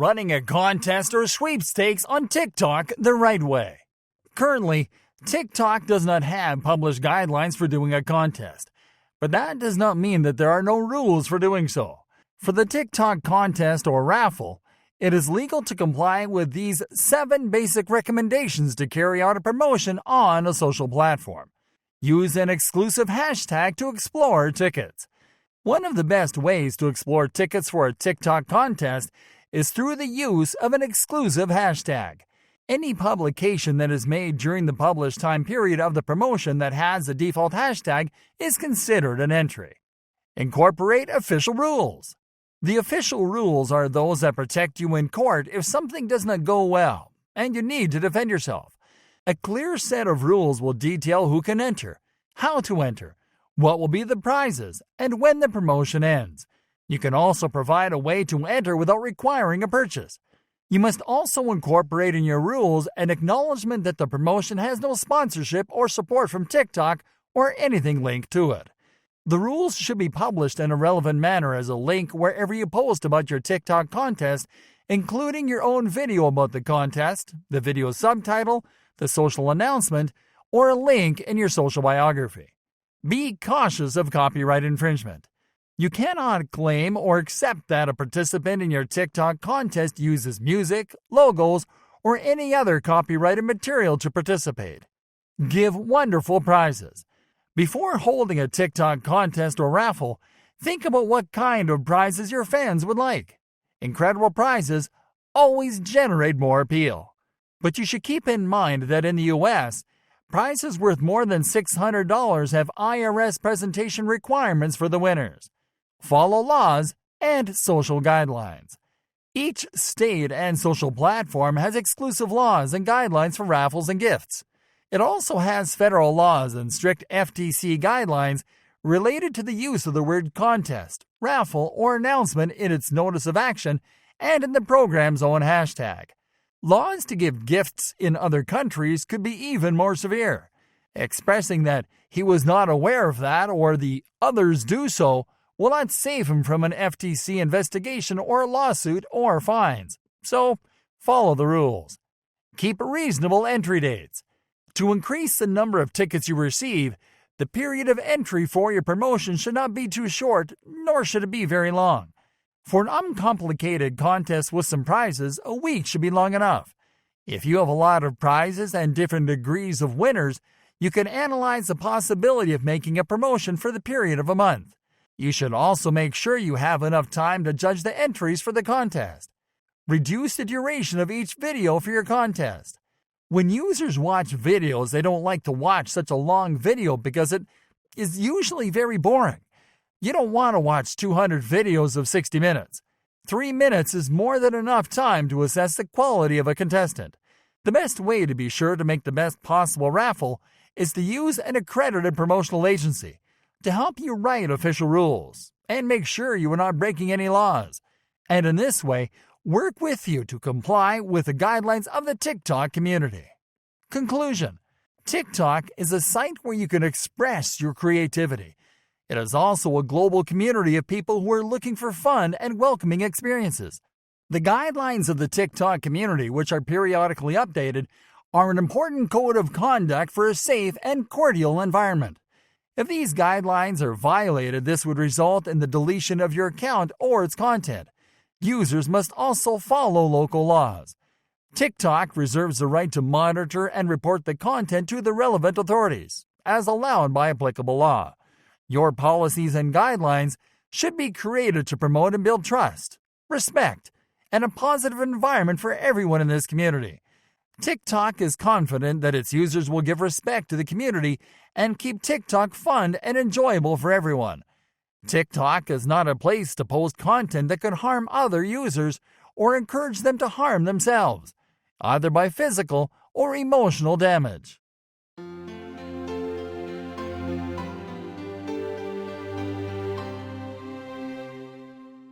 running a contest or sweepstakes on TikTok the right way. Currently, TikTok does not have published guidelines for doing a contest, but that does not mean that there are no rules for doing so. For the TikTok contest or raffle, it is legal to comply with these 7 basic recommendations to carry out a promotion on a social platform. Use an exclusive hashtag to explore tickets. One of the best ways to explore tickets for a TikTok contest is through the use of an exclusive hashtag. Any publication that is made during the published time period of the promotion that has a default hashtag is considered an entry. Incorporate official rules. The official rules are those that protect you in court if something does not go well and you need to defend yourself. A clear set of rules will detail who can enter, how to enter, what will be the prizes, and when the promotion ends. You can also provide a way to enter without requiring a purchase. You must also incorporate in your rules an acknowledgement that the promotion has no sponsorship or support from TikTok or anything linked to it. The rules should be published in a relevant manner as a link wherever you post about your TikTok contest, including your own video about the contest, the video subtitle, the social announcement, or a link in your social biography. Be cautious of copyright infringement. You cannot claim or accept that a participant in your TikTok contest uses music, logos, or any other copyrighted material to participate. Give wonderful prizes. Before holding a TikTok contest or raffle, think about what kind of prizes your fans would like. Incredible prizes always generate more appeal. But you should keep in mind that in the U.S., prizes worth more than $600 have IRS presentation requirements for the winners. Follow laws and social guidelines. Each state and social platform has exclusive laws and guidelines for raffles and gifts. It also has federal laws and strict FTC guidelines related to the use of the word contest, raffle, or announcement in its notice of action and in the program's own hashtag. Laws to give gifts in other countries could be even more severe. Expressing that he was not aware of that or the others do so will not save him from an FTC investigation or a lawsuit or fines. So, follow the rules. Keep reasonable entry dates. To increase the number of tickets you receive, the period of entry for your promotion should not be too short, nor should it be very long. For an uncomplicated contest with some prizes, a week should be long enough. If you have a lot of prizes and different degrees of winners, you can analyze the possibility of making a promotion for the period of a month. You should also make sure you have enough time to judge the entries for the contest. Reduce the duration of each video for your contest. When users watch videos, they don't like to watch such a long video because it is usually very boring. You don't want to watch 200 videos of 60 minutes. 3 minutes is more than enough time to assess the quality of a contestant. The best way to be sure to make the best possible raffle is to use an accredited promotional agency to help you write official rules and make sure you are not breaking any laws. And in this way, work with you to comply with the guidelines of the TikTok community. Conclusion: TikTok is a site where you can express your creativity. It is also a global community of people who are looking for fun and welcoming experiences. The guidelines of the TikTok community, which are periodically updated, are an important code of conduct for a safe and cordial environment. If these guidelines are violated, this would result in the deletion of your account or its content. Users must also follow local laws. TikTok reserves the right to monitor and report the content to the relevant authorities, as allowed by applicable law. Your policies and guidelines should be created to promote and build trust, respect, and a positive environment for everyone in this community. TikTok is confident that its users will give respect to the community and keep TikTok fun and enjoyable for everyone. TikTok is not a place to post content that could harm other users or encourage them to harm themselves, either by physical or emotional damage.